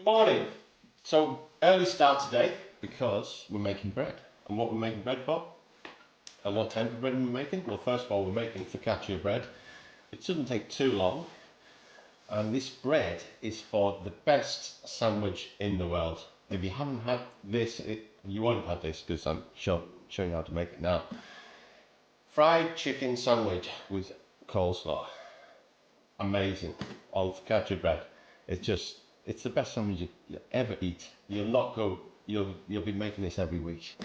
Good morning. So early start today because we're making bread. And what we're making bread for? And what type of bread we're making? Well, first of all, we're making focaccia bread. It shouldn't take too long. And this bread is for the best sandwich in the world. If you haven't had this, you won't have had this because I'm showing you how to make it now. Fried chicken sandwich with coleslaw. Amazing. On focaccia bread. It's the best sandwich you ever eat. You'll be making this every week.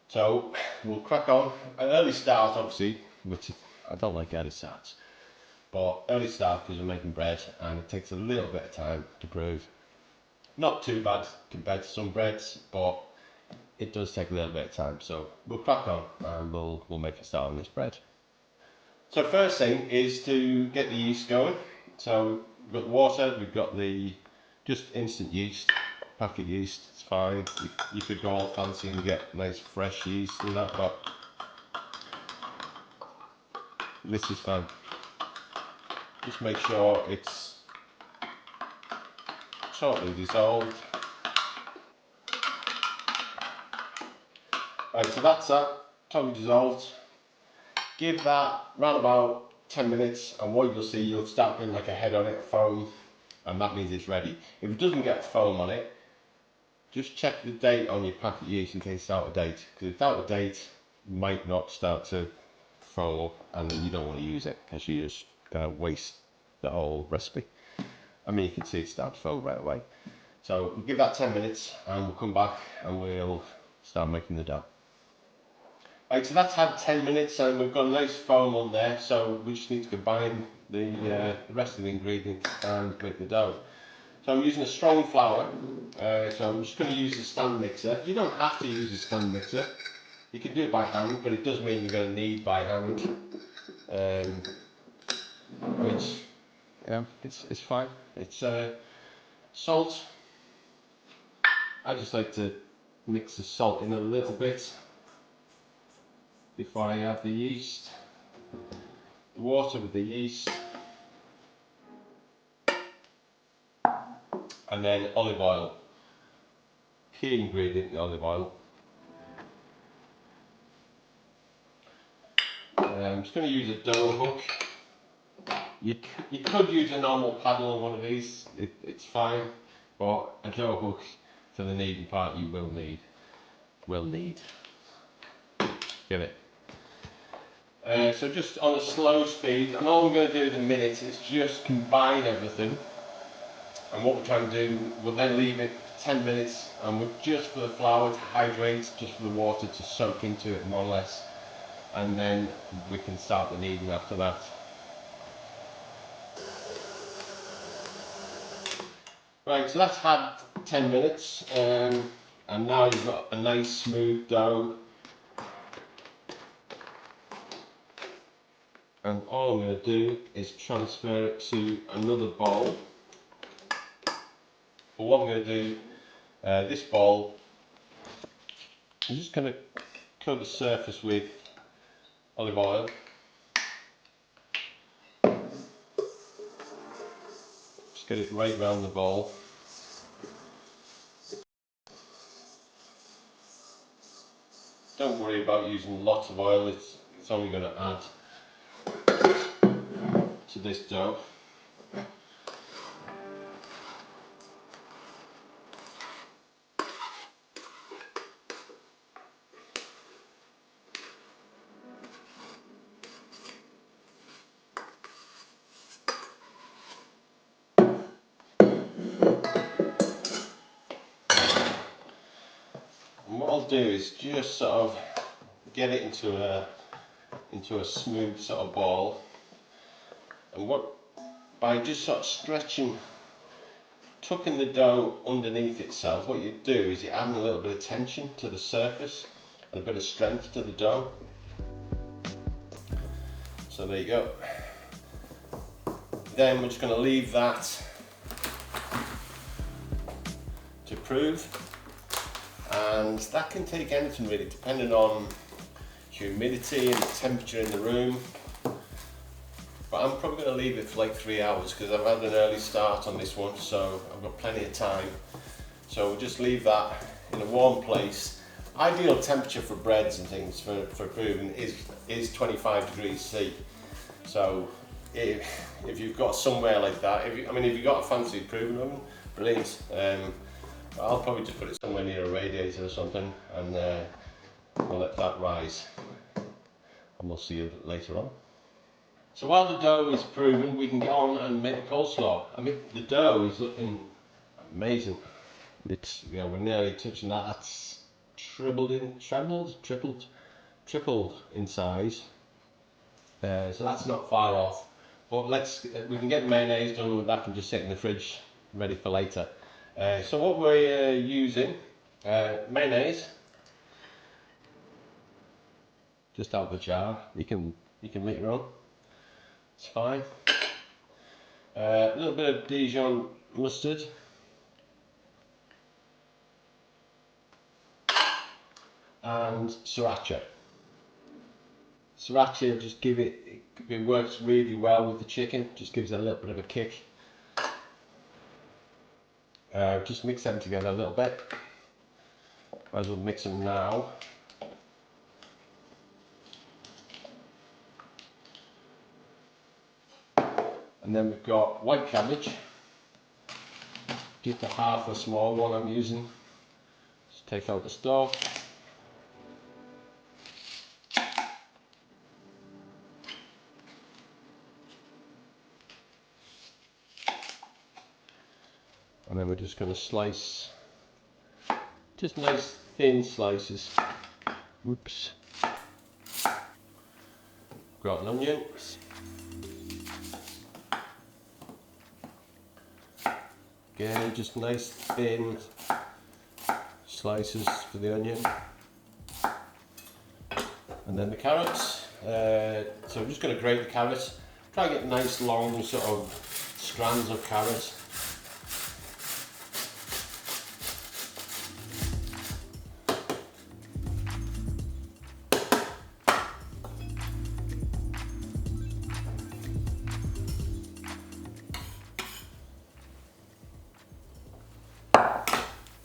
So we'll crack on. An early start, obviously, which I don't like early starts, but early start because we're making bread and it takes a little bit of time to brew. Not too bad compared to some breads, but it does take a little bit of time. So we'll crack on and we'll make a start on this bread. So first thing is to get the yeast going. So we've got the water, we've got the just instant yeast, packet yeast, it's fine. You could go all fancy and get nice fresh yeast and that, but this is fine. Just make sure it's totally dissolved. Right, so that's that, totally dissolved. Give that round about 10 minutes and what you'll see, you'll start getting like a head on it, foam, and that means it's ready. If it doesn't get foam on it, just check the date on your packet yeast in case it's out of date, because if it's out of date, it might not start to foam up and then you don't want to use it because you just waste the whole recipe. I mean, you can see it start to foam right away. So we'll give that 10 minutes and we'll come back and we'll start making the dough. Right, so that's had 10 minutes and we've got a nice foam on there, so we just need to combine the rest of the ingredients and make the dough. So I'm using a strong flour, so I'm just going to use a stand mixer. You don't have to use a stand mixer, you can do it by hand, but it does mean you're going to need by hand, which, it's fine. It's salt. I just like to mix the salt in a little bit before I add the yeast, the water with the yeast, and then olive oil. Key ingredient, the olive oil. I'm just going to use a dough hook. You could use a normal paddle on one of these, it's fine, but a dough hook for the kneading part you will need. Get it. So just on a slow speed, and all we're going to do in a minute is just combine everything. And what we're trying to do, we'll then leave it 10 minutes, and we're just for the flour to hydrate, just for the water to soak into it more or less, and then we can start the kneading after that. Right, so that's had 10 minutes, and now you've got a nice smooth dough. And all I'm going to do is transfer it to another bowl. But what I'm going to do, this bowl, I'm just going to coat the surface with olive oil. Just get it right around the bowl. Don't worry about using lots of oil, it's only going to add to this dough. And what I'll do is just sort of get it into a smooth sort of ball, and by just sort of stretching, tucking the dough underneath itself, what you do is you add a little bit of tension to the surface and a bit of strength to the dough. So there you go. Then we're just going to leave that to prove, and that can take anything really, depending on humidity and the temperature in the room. but I'm probably going to leave it for like 3 hours because I've had an early start on this one, so I've got plenty of time. So we'll just leave that in a warm place. Ideal temperature for breads and things for proving is 25 degrees C. So if you've got somewhere like that, if you've got a fancy proving oven, brilliant. I'll probably just put it somewhere near a radiator or something, and we'll let that rise, and we'll see you later on. So while the dough is proven, we can get on and make the coleslaw. I mean, the dough is looking amazing. It's, yeah, we're nearly touching that. That's tripled in size. So that's not far off. But we can get the mayonnaise done with that and just sit in the fridge ready for later. So what we're using, mayonnaise, just out of the jar. You can make your own. It's fine. A little bit of Dijon mustard. And sriracha. Sriracha just it works really well with the chicken, just gives it a little bit of a kick. Just mix them together a little bit. Might as well mix them now. And then we've got white cabbage. Just a half a small one I'm using. Just take out the stalk. And then we're just going to slice, just nice thin slices. Whoops. Got an onion. Again, just nice thin slices for the onion. And then the carrots. So I'm just going to grate the carrots. Try and get nice long sort of strands of carrots.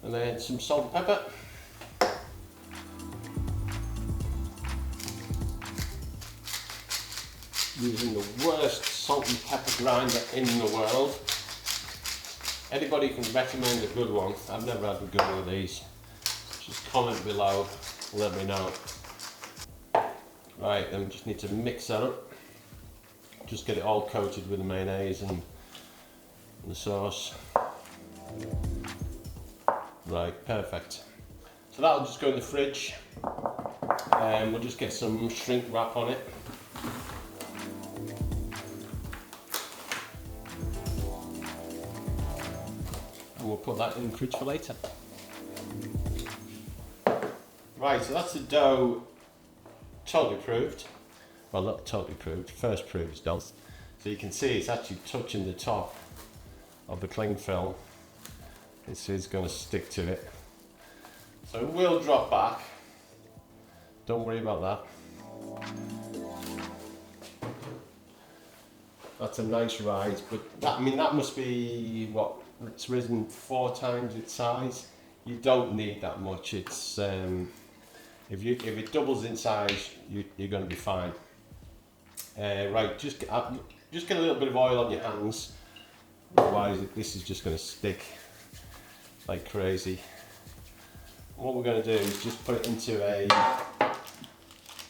And then some salt and pepper. Using the worst salt and pepper grinder in the world. Anybody can recommend a good one. I've never had a good one of these. Just comment below, let me know. Right, then we just need to mix that up. Just get it all coated with the mayonnaise and the sauce. Right, perfect. So that'll just go in the fridge, and we'll just get some shrink wrap on it. And we'll put that in the fridge for later. Right, so that's the dough totally proved. Well, not totally proved, first proved is done. So you can see it's actually touching the top of the cling film. This is going to stick to it. So it will drop back. Don't worry about that. That's a nice rise, but that must be what, it's risen 4 times its size. You don't need that much. It's if it doubles in size, you're going to be fine. Right, just get a little bit of oil on your hands. Otherwise, this is just going to stick like crazy. What we're going to do is just put it into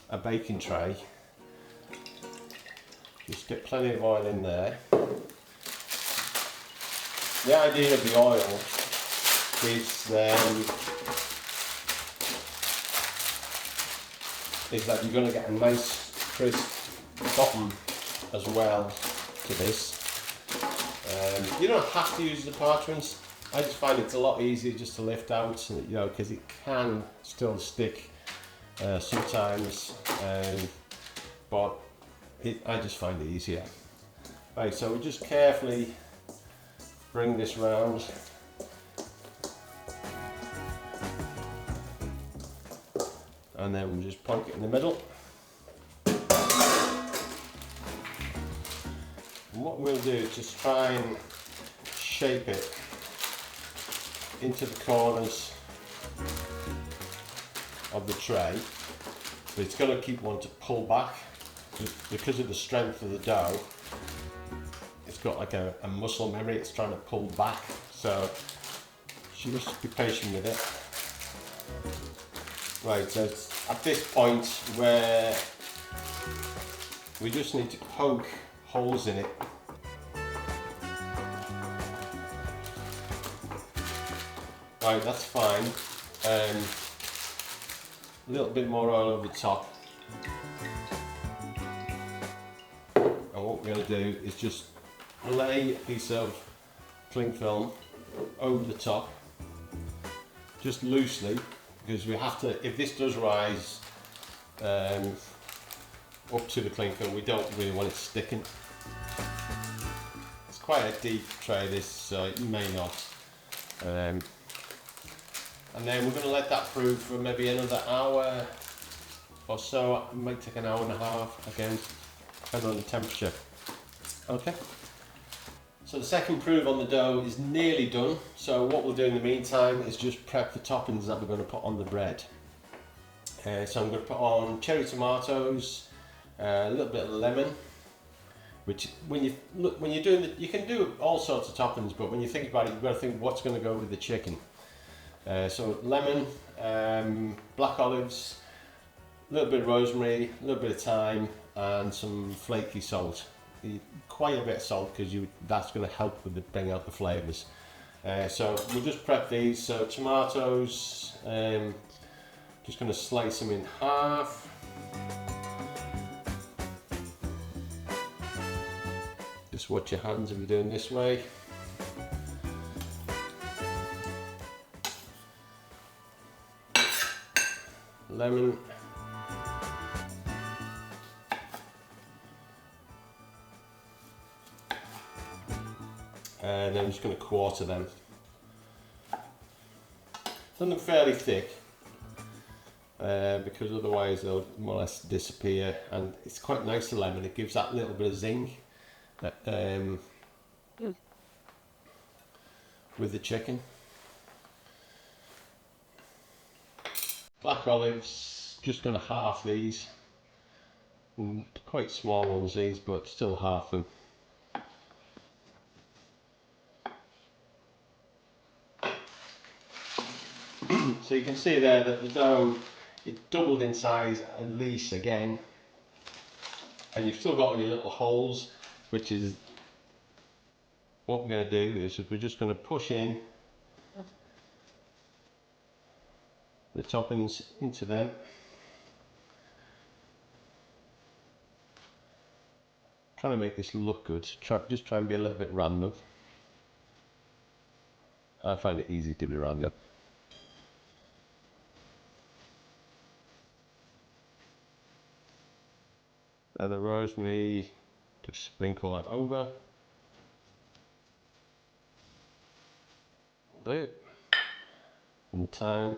a baking tray. Just get plenty of oil in there. The idea of the oil is that you're going to get a nice crisp bottom as well to this. You don't have to use the parchments. I just find it's a lot easier just to lift out, you know, because it can still stick sometimes, but I just find it easier. Right, so we just carefully bring this round. And then we'll just plonk it in the middle. And what we'll do is just try and shape it into the corners of the tray, but it's going to keep wanting to pull back because of the strength of the dough. It's got like a muscle memory, it's trying to pull back, so you must be patient with it. Right, so it's at this point where we just need to poke holes in it. Right, that's fine. A little bit more oil over the top. And what we're going to do is just lay a piece of cling film over the top, just loosely, because we have to, if this does rise up to the cling film, we don't really want it sticking. It's quite a deep tray this, so it may not. And then we're going to let that prove for maybe another hour or so. It might take an hour and a half, again, depending on the temperature. Okay. So the second prove on the dough is nearly done. So what we'll do in the meantime is just prep the toppings that we're going to put on the bread. So I'm going to put on cherry tomatoes, a little bit of lemon, which when you're doing the, you can do all sorts of toppings, but when you think about it, you've got to think what's going to go with the chicken. So lemon, black olives, a little bit of rosemary, a little bit of thyme, and some flaky salt. Quite a bit of salt, because that's going to help with bring out the flavours. So we'll just prep these. So tomatoes, just going to slice them in half. Just watch your hands if you're doing this way. Lemon. And I'm just going to quarter them. Done them fairly thick, because otherwise they'll more or less disappear, and it's quite nice, the lemon, it gives that little bit of zing with the chicken. Black olives, just going to half these. Quite small ones these, but still half them. So you can see there that the dough, it doubled in size at least again, and you've still got all your little holes, which is what we're going to do is we're just going to push in the toppings into them. Trying to make this look good, just try and be a little bit random. I find it easy to be random. And the rosemary, just sprinkle that over. There. And thyme.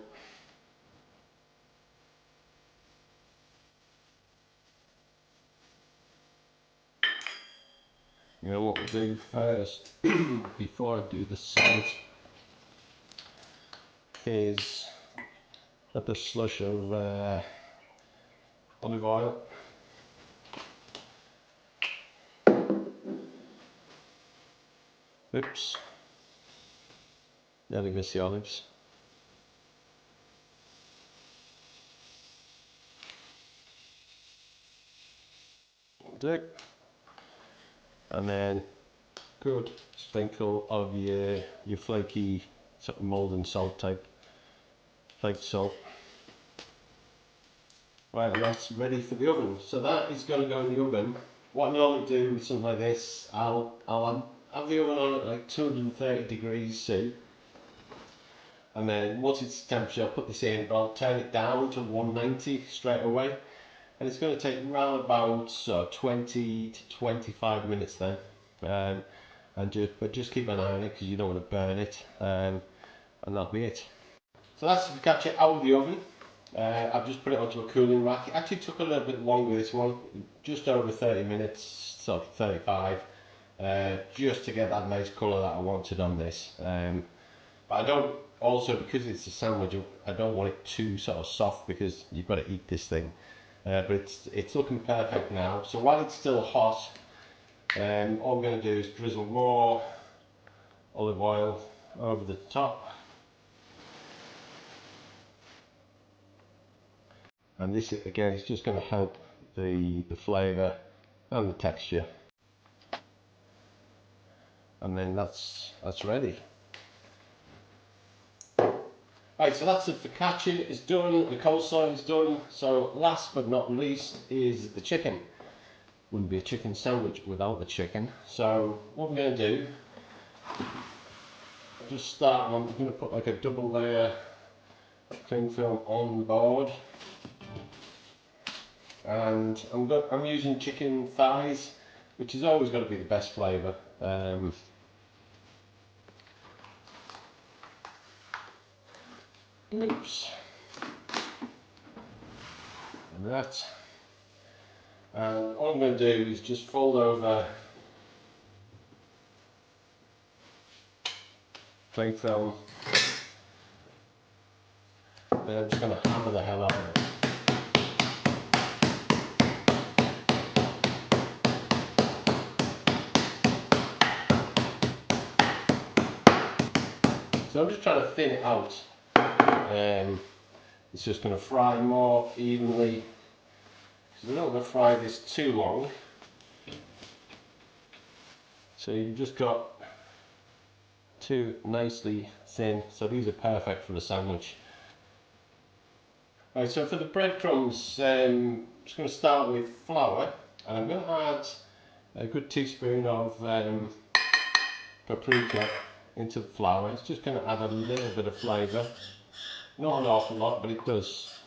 You know what we'll do first, before I do the salt, is add the slush of olive oil. Oops, nearly missed the olives. Do. And then good sprinkle of your flaky sort of mould and salt type, flaked salt. Right, and that's ready for the oven. So that is going to go in the oven. What I normally do with something like this, I'll have the oven on at like 230 degrees C, and then once it's temperature, I'll put this in, but I'll turn it down to 190 straight away, and it's going to take around about 20 to 25 minutes then. And just keep an eye on it, because you don't want to burn it, and that'll be it. So that's the focaccia out of the oven. I've just put it onto a cooling rack. It actually took a little bit longer, this one, just over 30 minutes, sort of 35. just to get that nice colour that I wanted on this. But I don't, also because it's a sandwich, I don't want it too sort of soft because you've got to eat this thing. But it's looking perfect now. So while it's still hot, all I'm going to do is drizzle more olive oil over the top. And this again is just going to help the flavour and the texture. And then that's ready. Right, so that's the focaccia is done, the coleslaw is done. So last but not least is the chicken. Wouldn't be a chicken sandwich without the chicken. So what I'm going to do, just start, I'm going to put like a double layer cling film on the board. And I'm using chicken thighs, which has always got to be the best flavour. Oops. And that. And all I'm going to do is just fold over cling film. Then I'm just going to hammer the hell out of it. So I'm just trying to thin it out. It's just going to fry more evenly, because we're not going to fry this too long. So you've just got two nicely thin, so these are perfect for the sandwich. Right, so for the breadcrumbs, I'm just going to start with flour, and I'm going to add a good teaspoon of paprika into the flour. It's just going to add a little bit of flavour. Not an awful lot, but it does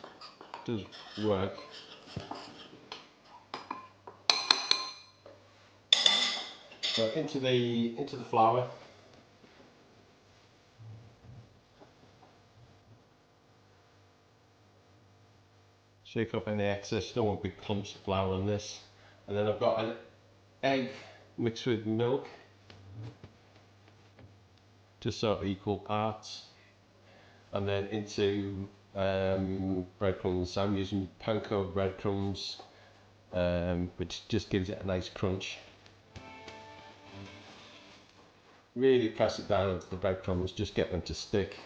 work. So into the flour. Shake off any excess. You don't want big clumps of flour in this. And then I've got an egg mixed with milk, just sort of equal parts. And then into breadcrumbs. I'm using panko breadcrumbs, which just gives it a nice crunch. Really press it down into the breadcrumbs, just get them to stick.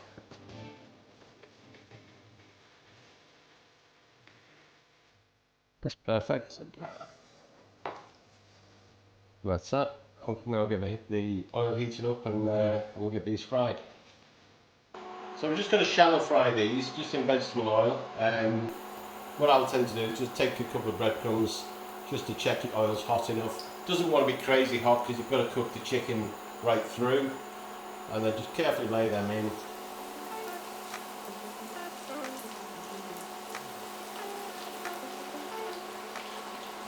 That's perfect. That's that. Now I'll get the oil heated up and we'll get these fried. So we're just going to shallow fry these, just in vegetable oil. What I'll tend to do is just take a couple of breadcrumbs just to check the oil's hot enough. Doesn't want to be crazy hot because you've got to cook the chicken right through. And then just carefully lay them in.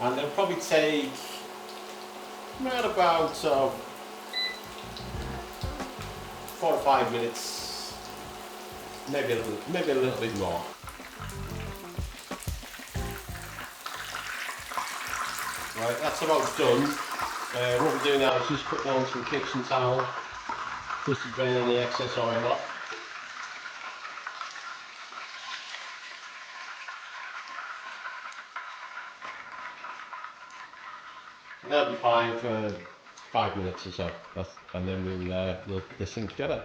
And they'll probably take around about 4 to 5 minutes, maybe a little bit more. Right, that's about done. What we're doing now is just put down some kitchen towel just to drain any excess oil off. That'll be fine for 5 minutes or so, and then we'll put this thing together.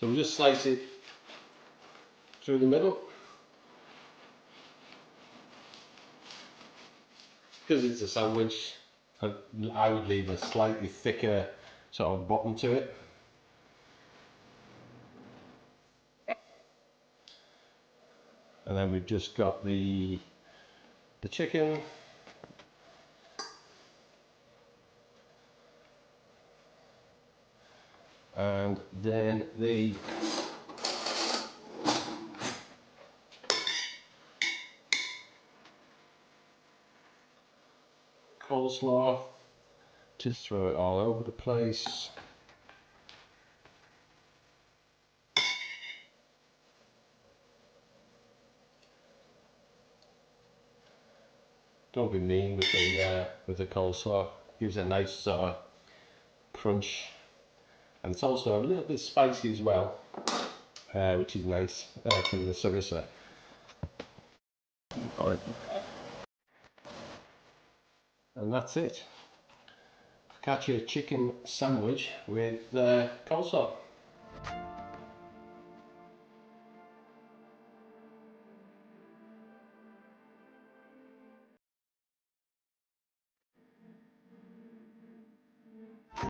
So we'll just slice it through the middle. Because it's a sandwich, I would leave a slightly thicker sort of bottom to it. And then we've just got the chicken. And then the coleslaw. Just throw it all over the place. don't be mean with the coleslaw. Gives it a nice sort of crunch, and it's also a little bit spicy as well, which is nice from the salsa. Alright. And that's it. Focaccia chicken sandwich with coleslaw.